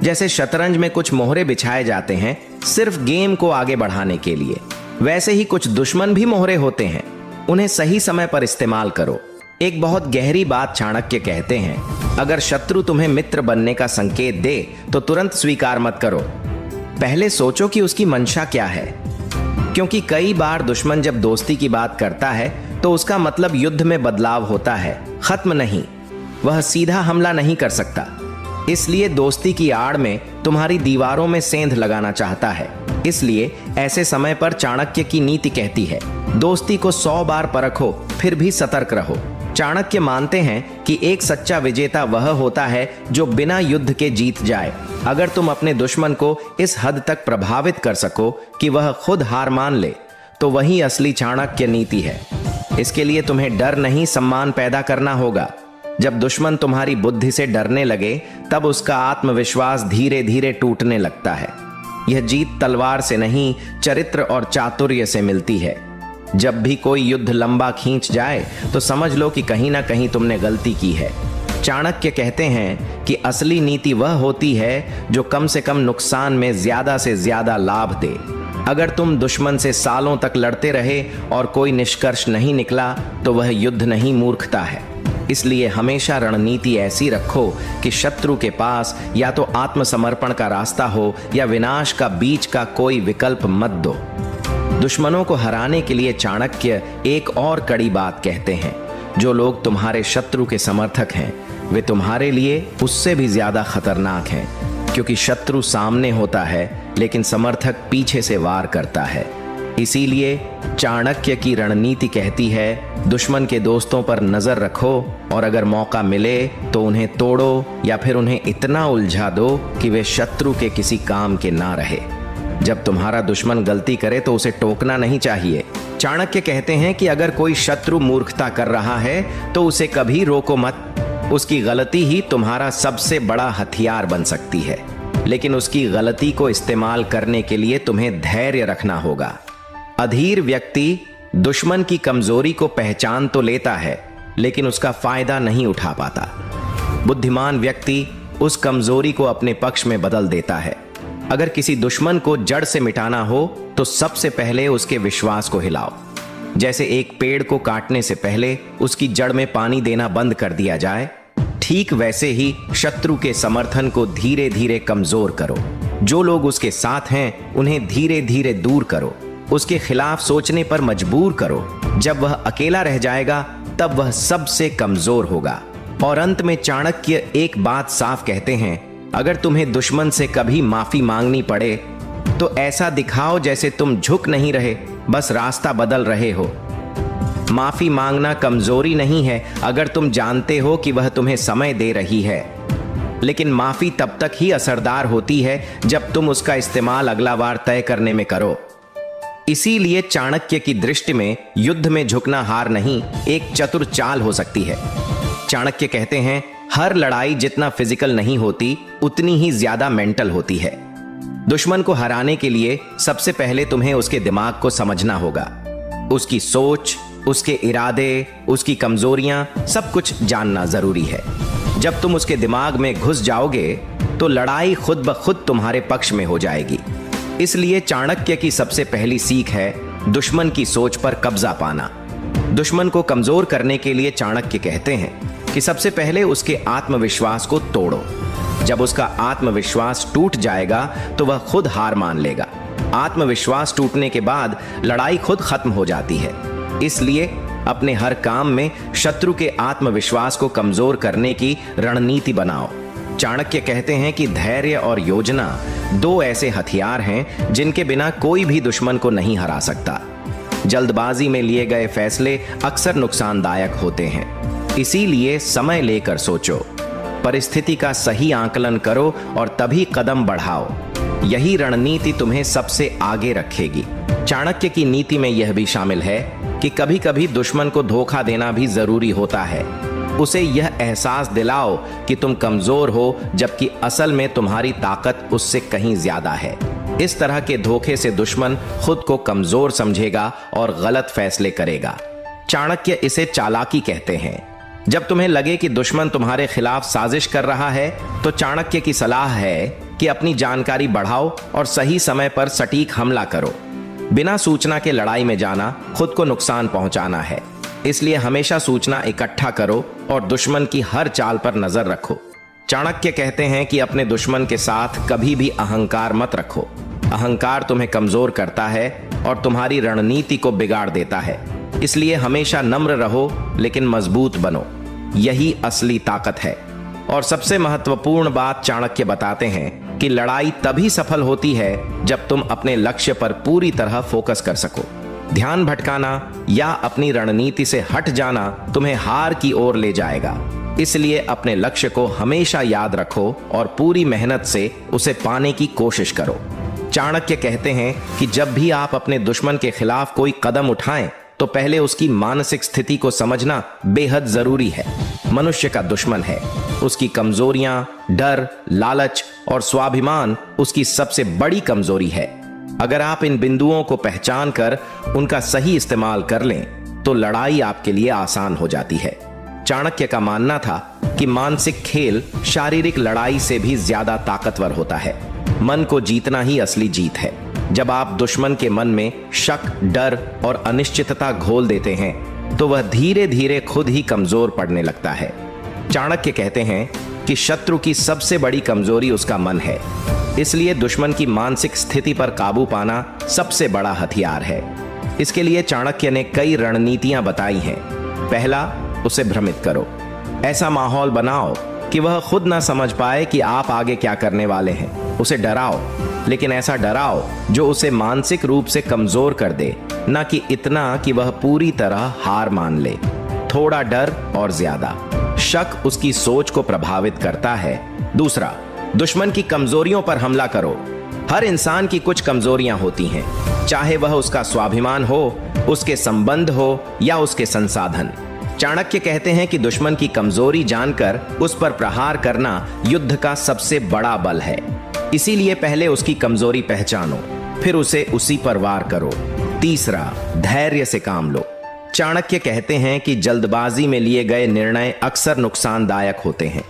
जैसे शतरंज में कुछ मोहरे बिछाए जाते हैं सिर्फ गेम को आगे बढ़ाने के लिए, वैसे ही कुछ दुश्मन भी मोहरे होते हैं, उन्हें सही समय पर इस्तेमाल करो। एक बहुत गहरी बात चाणक्य कहते हैं, अगर शत्रु तुम्हें मित्र बनने का संकेत दे तो तुरंत स्वीकार मत करो। पहले सोचो कि उसकी मंशा क्या है, क्योंकि कई बार दुश्मन जब दोस्ती की बात करता है तो उसका मतलब युद्ध में बदलाव होता है, खत्म नहीं। वह सीधा हमला नहीं कर सकता, इसलिए दोस्ती की आड़ में तुम्हारी दीवारों में सेंध लगाना चाहता है। इसलिए ऐसे समय पर चाणक्य की नीति कहती है, दोस्ती को 100 बार परखो फिर भी सतर्क रहो। चाणक्य मानते हैं कि एक सच्चा विजेता वह होता है जो बिना युद्ध के जीत जाए। अगर तुम अपने दुश्मन को इस हद तक प्रभावित कर सको कि वह खुद हार मान ले, तो वही असली चाणक्य नीति है। इसके लिए तुम्हें डर नहीं, सम्मान पैदा करना होगा। जब दुश्मन तुम्हारी बुद्धि से डरने लगे तब उसका आत्मविश्वास धीरे धीरे टूटने लगता है। यह जीत तलवार से नहीं, चरित्र और चातुर्य से मिलती है। जब भी कोई युद्ध लंबा खींच जाए तो समझ लो कि कहीं ना कहीं तुमने गलती की है। चाणक्य कहते हैं कि असली नीति वह होती है जो कम से कम नुकसान में ज्यादा से ज्यादा लाभ दे। अगर तुम दुश्मन से सालों तक लड़ते रहे और कोई निष्कर्ष नहीं निकला तो वह युद्ध नहीं, मूर्खता है। इसलिए हमेशा रणनीति ऐसी रखो कि शत्रु के पास या तो आत्मसमर्पण का रास्ता हो या विनाश का बीच का कोई विकल्प मत दो। दुश्मनों को हराने के लिए चाणक्य एक और कड़ी बात कहते हैं, जो लोग तुम्हारे शत्रु के समर्थक हैं वे तुम्हारे लिए उससे भी ज्यादा खतरनाक हैं, क्योंकि शत्रु सामने होता है लेकिन समर्थक पीछे से वार करता है। इसीलिए चाणक्य की रणनीति कहती है, दुश्मन के दोस्तों पर नजर रखो और अगर मौका मिले तो उन्हें तोड़ो या फिर उन्हें इतना उलझा दो कि वे शत्रु के किसी काम के ना रहे। जब तुम्हारा दुश्मन गलती करे तो उसे टोकना नहीं चाहिए। चाणक्य कहते हैं कि अगर कोई शत्रु मूर्खता कर रहा है तो उसे कभी रोको मत। उसकी गलती ही तुम्हारा सबसे बड़ा हथियार बन सकती है, लेकिन उसकी गलती को इस्तेमाल करने के लिए तुम्हें धैर्य रखना होगा। अधीर व्यक्ति दुश्मन की कमजोरी को पहचान तो लेता है, लेकिन उसका फायदा नहीं उठा पाता। बुद्धिमान व्यक्ति उस कमजोरी को अपने पक्ष में बदल देता है। अगर किसी दुश्मन को जड़ से मिटाना हो तो सबसे पहले उसके विश्वास को हिलाओ। जैसे एक पेड़ को काटने से पहले उसकी जड़ में पानी देना बंद कर दिया जाए, ठीक वैसे ही शत्रु के समर्थन को धीरे धीरे कमजोर करो। जो लोग उसके साथ हैं उन्हें धीरे धीरे दूर करो, उसके खिलाफ सोचने पर मजबूर करो। जब वह अकेला रह जाएगा तब वह सबसे कमजोर होगा। और अंत में चाणक्य एक बात साफ कहते हैं, अगर तुम्हें दुश्मन से कभी माफी मांगनी पड़े तो ऐसा दिखाओ जैसे तुम झुक नहीं रहे, बस रास्ता बदल रहे हो। माफी मांगना कमजोरी नहीं है अगर तुम जानते हो कि वह तुम्हें समय दे रही है, लेकिन माफी तब तक ही असरदार होती है जब तुम उसका इस्तेमाल अगला बार तय करने में करो। इसीलिए चाणक्य की दृष्टि में युद्ध में झुकना हार नहीं, एक चतुर चाल हो सकती है। चाणक्य कहते हैं, हर लड़ाई जितना फिजिकल नहीं होती उतनी ही ज्यादा मेंटल होती है। दुश्मन को हराने के लिए सबसे पहले तुम्हें उसके दिमाग को समझना होगा। उसकी सोच, उसके इरादे, उसकी कमजोरियां, सब कुछ जानना जरूरी है। जब तुम उसके दिमाग में घुस जाओगे तो लड़ाई खुद ब खुद तुम्हारे पक्ष में हो जाएगी। इसलिए चाणक्य की सबसे पहली सीख है दुश्मन की सोच पर कब्जा पाना। दुश्मन को कमजोर करने के लिए चाणक्य कहते हैं कि सबसे पहले उसके आत्मविश्वास को तोड़ो। जब उसका आत्मविश्वास टूट जाएगा तो वह खुद हार मान लेगा। आत्मविश्वास टूटने के बाद लड़ाई खुद खत्म हो जाती है। इसलिए अपने हर काम में शत्रु के आत्मविश्वास को कमजोर करने की रणनीति बनाओ। चाणक्य कहते हैं कि धैर्य और योजना दो ऐसे हथियार हैं जिनके बिना कोई भी दुश्मन को नहीं हरा सकता। जल्दबाजी में लिए गए फैसले अक्सर नुकसानदायक होते हैं, इसीलिए समय लेकर सोचो, परिस्थिति का सही आकलन करो और तभी कदम बढ़ाओ। यही रणनीति तुम्हें सबसे आगे रखेगी। चाणक्य की नीति में यह भी शामिल है कि कभी कभी दुश्मन को धोखा देना भी जरूरी होता है। उसे यह एहसास दिलाओ कि तुम कमजोर हो, जबकि असल में तुम्हारी ताकत उससे कहीं ज्यादा है। इस तरह के धोखे से दुश्मन खुद को कमजोर समझेगा और गलत फैसले करेगा। चाणक्य इसे चालाकी कहते हैं। जब तुम्हें लगे कि दुश्मन तुम्हारे खिलाफ साजिश कर रहा है तो चाणक्य की सलाह है कि अपनी जानकारी बढ़ाओ और सही समय पर सटीक हमला करो। बिना सूचना के लड़ाई में जाना खुद को नुकसान पहुंचाना है। इसलिए हमेशा सूचना इकट्ठा करो और दुश्मन की हर चाल पर नजर रखो। चाणक्य कहते हैं कि अपने दुश्मन के साथ कभी भी अहंकार मत रखो। अहंकार तुम्हें कमजोर करता है और तुम्हारी रणनीति को बिगाड़ देता है। इसलिए हमेशा नम्र रहो लेकिन मजबूत बनो, यही असली ताकत है। और सबसे महत्वपूर्ण बात चाणक्य बताते हैं कि लड़ाई तभी सफल होती है जब तुम अपने लक्ष्य पर पूरी तरह फोकस कर सको। ध्यान भटकाना या अपनी रणनीति से हट जाना तुम्हें हार की ओर ले जाएगा। इसलिए अपने लक्ष्य को हमेशा याद रखो और पूरी मेहनत से उसे पाने की कोशिश करो। चाणक्य कहते हैं कि जब भी आप अपने दुश्मन के खिलाफ कोई कदम उठाएं तो पहले उसकी मानसिक स्थिति को समझना बेहद जरूरी है। मनुष्य का दुश्मन है, उसकी कमजोरियां, डर, लालच और स्वाभिमान उसकी सबसे बड़ी कमजोरी है। अगर आप इन बिंदुओं को पहचान कर उनका सही इस्तेमाल कर लें तो लड़ाई आपके लिए आसान हो जाती है। चाणक्य का मानना था कि मानसिक खेल शारीरिक लड़ाई से भी ज्यादा ताकतवर होता है। मन को जीतना ही असली जीत है। जब आप दुश्मन के मन में शक, डर और अनिश्चितता घोल देते हैं तो वह धीरे धीरे खुद ही कमजोर पड़ने लगता है। चाणक्य कहते हैं कि शत्रु की सबसे बड़ी कमजोरी उसका मन है। इसलिए दुश्मन की मानसिक स्थिति पर काबू पाना सबसे बड़ा हथियार है। इसके लिए चाणक्य ने कई रणनीतियां बताई हैं। पहला, उसे भ्रमित करो। ऐसा माहौल बनाओ कि वह खुद ना समझ पाए कि आप आगे क्या करने वाले हैं। उसे डराओ। लेकिन ऐसा डराओ जो उसे मानसिक रूप से कमजोर कर दे, न कि इतना कि वह पूरी तरह हार मान ले। थोड़ा डर और ज्यादा शक उसकी सोच को प्रभावित करता है। दूसरा, दुश्मन की कमजोरियों पर हमला करो। हर इंसान की कुछ कमजोरियां होती हैं, चाहे वह उसका स्वाभिमान हो, उसके संबंध हो या उसके संसाधन। चाणक्य कहते हैं कि दुश्मन की कमजोरी जानकर उस पर प्रहार करना युद्ध का सबसे बड़ा बल है। इसीलिए पहले उसकी कमजोरी पहचानो, फिर उसे उसी पर वार करो। तीसरा, धैर्य से काम लो। चाणक्य कहते हैं कि जल्दबाजी में लिए गए निर्णय अक्सर नुकसानदायक होते हैं,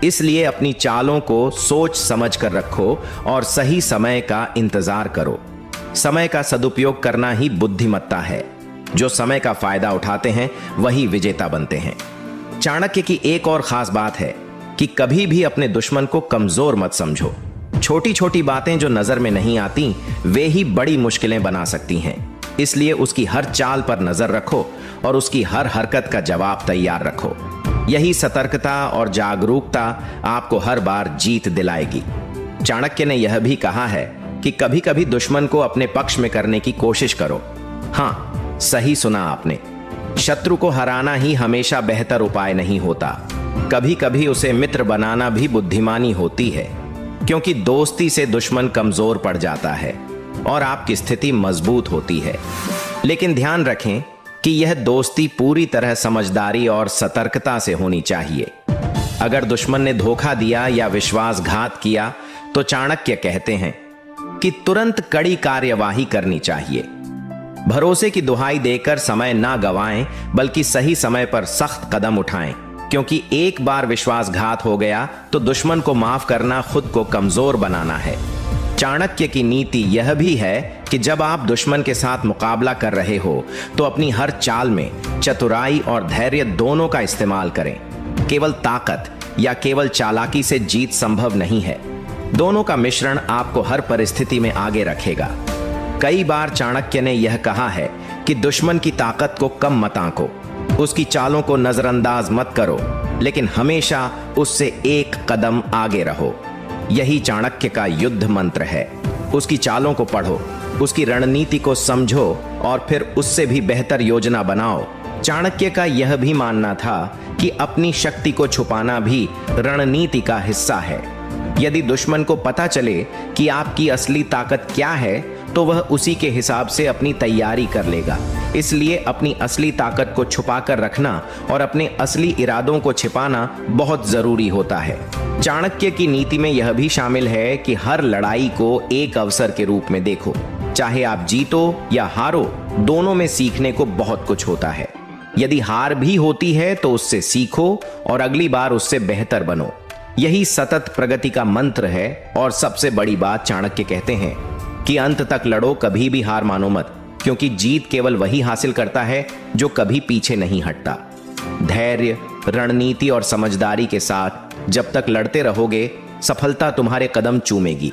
इसलिए अपनी चालों को सोच समझ कर रखो और सही समय का इंतजार करो। समय का सदुपयोग करना ही बुद्धिमत्ता है। जो समय का फायदा उठाते हैं वही विजेता बनते हैं। चाणक्य की एक और खास बात है कि कभी भी अपने दुश्मन को कमजोर मत समझो। छोटी छोटी बातें जो नजर में नहीं आती, वे ही बड़ी मुश्किलें बना सकती हैं। इसलिए उसकी हर चाल पर नजर रखो और उसकी हर हरकत का जवाब तैयार रखो। यही सतर्कता और जागरूकता आपको हर बार जीत दिलाएगी। चाणक्य ने यह भी कहा है कि कभी कभी दुश्मन को अपने पक्ष में करने की कोशिश करो। हाँ, सही सुना आपने। शत्रु को हराना ही हमेशा बेहतर उपाय नहीं होता। कभी कभी उसे मित्र बनाना भी बुद्धिमानी होती है, क्योंकि दोस्ती से दुश्मन कमजोर पड़ जाता है और आपकी स्थिति मजबूत होती है। लेकिन ध्यान रखें कि यह दोस्ती पूरी तरह समझदारी और सतर्कता से होनी चाहिए। अगर दुश्मन ने धोखा दिया या विश्वासघात किया तो चाणक्य कहते हैं कि तुरंत कड़ी कार्यवाही करनी चाहिए। भरोसे की दुहाई देकर समय ना गवाएं, बल्कि सही समय पर सख्त कदम उठाएं, क्योंकि एक बार विश्वासघात हो गया तो दुश्मन को माफ करना खुद को कमजोर बनाना है। चाणक्य की नीति यह भी है कि जब आप दुश्मन के साथ मुकाबला कर रहे हो तो अपनी हर चाल में चतुराई और धैर्य दोनों का इस्तेमाल करें। केवल ताकत या केवल चालाकी से जीत संभव नहीं है। दोनों का मिश्रण आपको हर परिस्थिति में आगे रखेगा। कई बार चाणक्य ने यह कहा है कि दुश्मन की ताकत को कम मत आंको, उसकी चालों को नजरअंदाज मत करो, लेकिन हमेशा उससे एक कदम आगे रहो। यही चाणक्य का युद्ध मंत्र है। उसकी चालों को पढ़ो, उसकी रणनीति को समझो और फिर उससे भी बेहतर योजना बनाओ। चाणक्य का यह भी मानना था कि अपनी शक्ति को छुपाना भी रणनीति का हिस्सा है। यदि दुश्मन को पता चले कि आपकी असली ताकत क्या है तो वह उसी के हिसाब से अपनी तैयारी कर लेगा। इसलिए अपनी असली ताकत को छुपाकर रखना और अपने असली इरादों को छिपाना बहुत जरूरी होता है। चाणक्य की नीति में यह भी शामिल है कि हर लड़ाई को एक अवसर के रूप में देखो। चाहे आप जीतो या हारो, दोनों में सीखने को बहुत कुछ होता है। यदि हार भी होती है तो उससे सीखो और अगली बार उससे बेहतर बनो। यही सतत प्रगति का मंत्र है। और सबसे बड़ी बात, चाणक्य कहते हैं कि अंत तक लड़ो, कभी भी हार मानो मत, क्योंकि जीत केवल वही हासिल करता है जो कभी पीछे नहीं हटता। धैर्य, रणनीति और समझदारी के साथ जब तक लड़ते रहोगे, सफलता तुम्हारे कदम चूमेगी।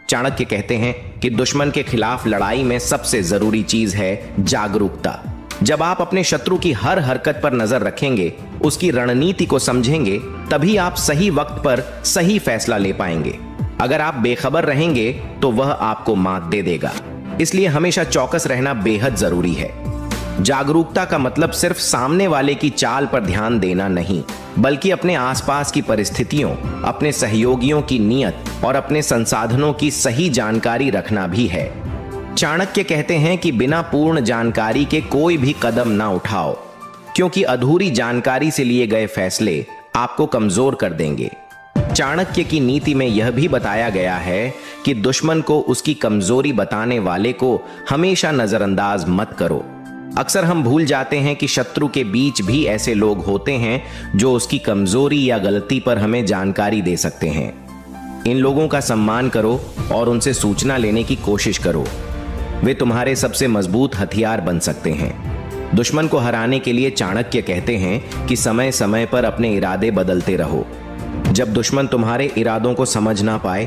चाणक्य कहते हैं कि दुश्मन के खिलाफ लड़ाई में सबसे जरूरी चीज है जागरूकता। जब आप अपने शत्रु की हर हरकत पर नजर रखेंगे, उसकी रणनीति को समझेंगे, तभी आप सही वक्त पर सही फैसला ले पाएंगे। अगर आप बेखबर रहेंगे तो वह आपको मात दे देगा। इसलिए हमेशा चौकस रहना बेहद जरूरी है। जागरूकता का मतलब सिर्फ सामने वाले की चाल पर ध्यान देना नहीं, बल्कि अपने आसपास की परिस्थितियों, अपने सहयोगियों की नीयत और अपने संसाधनों की सही जानकारी रखना भी है। चाणक्य कहते हैं कि बिना पूर्ण जानकारी के कोई भी कदम ना उठाओ, क्योंकि अधूरी जानकारी से लिए गए फैसले आपको कमजोर कर देंगे। चाणक्य की नीति में यह भी बताया गया है कि दुश्मन को उसकी कमजोरी बताने वाले को हमेशा नजरअंदाज मत करो। अक्सर हम भूल जाते हैं कि शत्रु के बीच भी ऐसे लोग होते हैं जो उसकी कमजोरी या गलती पर हमें जानकारी दे सकते हैं। इन लोगों का सम्मान करो और उनसे सूचना लेने की कोशिश करो। वे तुम्हारे सबसे मजबूत हथियार बन सकते हैं। दुश्मन को हराने के लिए चाणक्य कहते हैं कि समय समय पर अपने इरादे बदलते रहो। जब दुश्मन तुम्हारे इरादों को समझ ना पाए,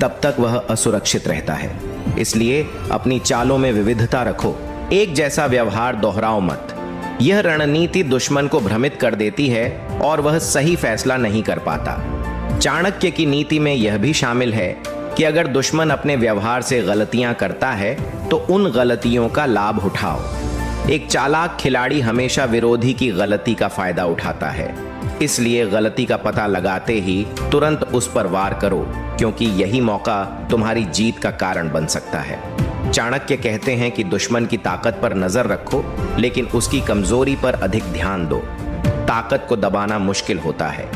तब तक वह असुरक्षित रहता है। इसलिए अपनी चालों में विविधता रखो, एक जैसा व्यवहार दोहराओ मत। यह रणनीति दुश्मन को भ्रमित कर देती है और वह सही फैसला नहीं कर पाता। चाणक्य की नीति में यह भी शामिल है कि अगर दुश्मन अपने व्यवहार से गलतियां करता है तो उन गलतियों का लाभ उठाओ। एक चालाक खिलाड़ी हमेशा विरोधी की गलती का फायदा उठाता है, इसलिए गलती का पता लगाते ही तुरंत उस पर वार करो, क्योंकि यही मौका तुम्हारी जीत का कारण बन सकता है। चाणक्य कहते हैं कि दुश्मन की ताकत पर नजर रखो, लेकिन उसकी कमजोरी पर अधिक ध्यान दो। ताकत को दबाना मुश्किल होता है,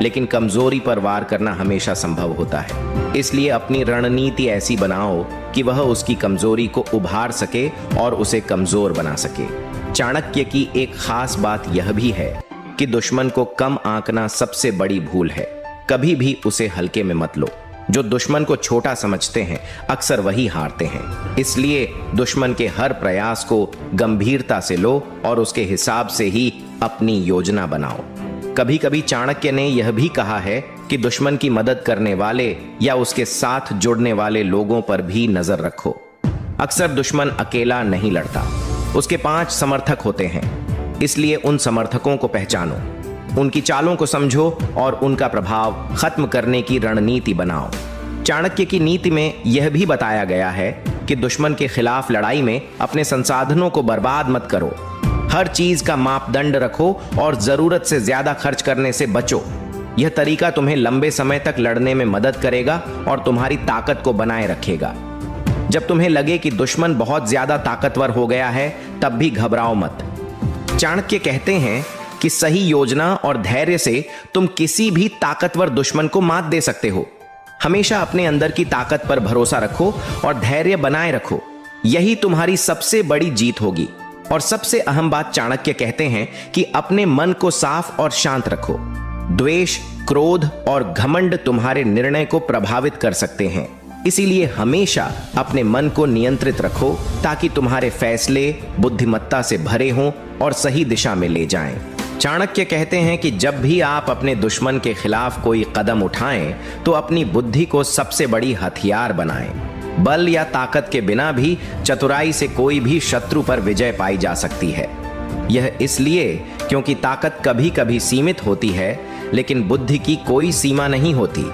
लेकिन कमजोरी पर वार करना हमेशा संभव होता है। इसलिए अपनी रणनीति ऐसी बनाओ कि वह उसकी कमजोरी को उभार सके और उसे कमजोर बना सके। चाणक्य की एक खास बात यह भी है कि दुश्मन को कम आंकना सबसे बड़ी भूल है। कभी भी उसे हल्के में मत लो। जो दुश्मन को छोटा समझते हैं अक्सर वही हारते हैं। इसलिए दुश्मन के हर प्रयास को गंभीरता से लो और उसके हिसाब से ही अपनी योजना बनाओ। कभी कभी चाणक्य ने यह भी कहा है कि दुश्मन की मदद करने वाले या उसके साथ जुड़ने वाले लोगों पर भी नजर रखो। अक्सर दुश्मन अकेला नहीं लड़ता, उसके 5 समर्थक होते हैं। इसलिए उन समर्थकों को पहचानो, उनकी चालों को समझो और उनका प्रभाव खत्म करने की रणनीति बनाओ। चाणक्य की नीति में यह भी बताया गया है कि दुश्मन के खिलाफ लड़ाई में अपने संसाधनों को बर्बाद मत करो। हर चीज का मापदंड रखो और जरूरत से ज्यादा खर्च करने से बचो। यह तरीका तुम्हें लंबे समय तक लड़ने में मदद करेगा और तुम्हारी ताकत को बनाए रखेगा। जब तुम्हें लगे कि दुश्मन बहुत ज्यादा ताकतवर हो गया है, तब भी घबराओ मत। चाणक्य कहते हैं कि सही योजना और धैर्य से तुम किसी भी ताकतवर दुश्मन को मात दे सकते हो। हमेशा अपने अंदर की ताकत पर भरोसा रखो और धैर्य बनाए रखो। यही तुम्हारी सबसे बड़ी जीत होगी। और सबसे अहम बात चाणक्य कहते हैं कि अपने मन को साफ और शांत रखो। द्वेष, क्रोध और घमंड तुम्हारे निर्णय को प्रभावित कर सकते हैं। इसीलिए हमेशा अपने मन को नियंत्रित रखो ताकि तुम्हारे फैसले बुद्धिमत्ता से भरे हों और सही दिशा में ले जाएं। चाणक्य कहते हैं कि जब भी आप अपने दुश्मन के खिलाफ कोई कदम उठाएं तो अपनी बुद्धि को सबसे बड़ी हथियार बनाएं। बल या ताकत के बिना भी चतुराई से कोई भी शत्रु पर विजय पाई जा सकती है। यह इसलिए क्योंकि ताकत कभी कभी सीमित होती है, लेकिन बुद्धि की कोई सीमा नहीं होती।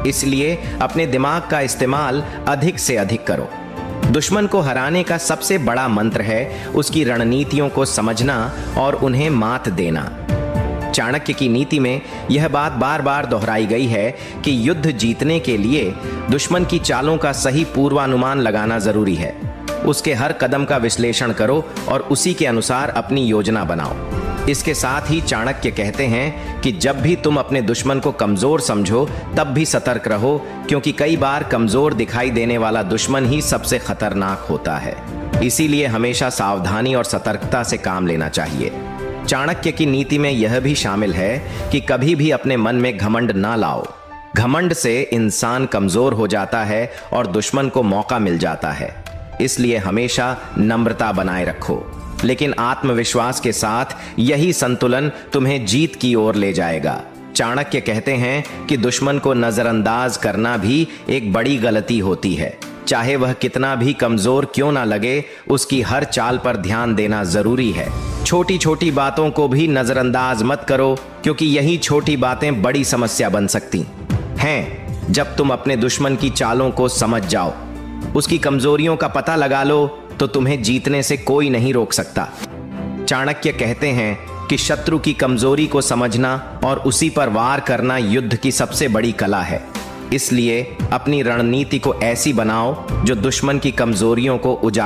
इसलिए अपने दिमाग का इस्तेमाल अधिक से अधिक करो। दुश्मन को हराने का सबसे बड़ा मंत्र है उसकी रणनीतियों को समझना और उन्हें मात देना। चाणक्य की नीति में यह बात बार बार दोहराई गई है कि युद्ध जीतने के लिए दुश्मन की चालों का सही पूर्वानुमान लगाना जरूरी है। उसके हर कदम का विश्लेषण करो और उसी के अनुसार अपनी योजना बनाओ। इसके साथ ही चाणक्य कहते हैं कि जब भी तुम अपने दुश्मन को कमजोर समझो तब भी सतर्क रहो, क्योंकि कई बार कमजोर दिखाई देने वाला दुश्मन ही सबसे खतरनाक होता है। इसीलिए हमेशा सावधानी और सतर्कता से काम लेना चाहिए। चाणक्य की नीति में यह भी शामिल है कि कभी भी अपने मन में घमंड ना लाओ। घमंड से इंसान कमजोर हो जाता है और दुश्मन को मौका मिल जाता है। इसलिए हमेशा नम्रता बनाए रखो, लेकिन आत्मविश्वास के साथ यही संतुलन तुम्हें जीत की ओर ले जाएगा। चाणक्य कहते हैं कि दुश्मन को नजरअंदाज करना भी एक बड़ी गलती होती है। चाहे वह कितना भी कमजोर क्यों ना लगे, उसकी हर चाल पर ध्यान देना जरूरी है। छोटी छोटी बातों को भी नजरअंदाज मत करो, क्योंकि यही छोटी बातें बड़ी समस्या बन सकती हैं। जब तुम अपने दुश्मन की चालों को समझ जाओ, उसकी कमजोरियों का पता लगा लो, तो तुम्हें जीतने से कोई नहीं रोक सकता। चाणक्य कहते हैं कि शत्रु की कमजोरी को समझना और उसी पर वार करना युद्ध की सबसे बड़ी कला है। इसलिए अपनी रणनीति को ऐसी बनाओ जो दुश्मन की कमजोरियों को उजागर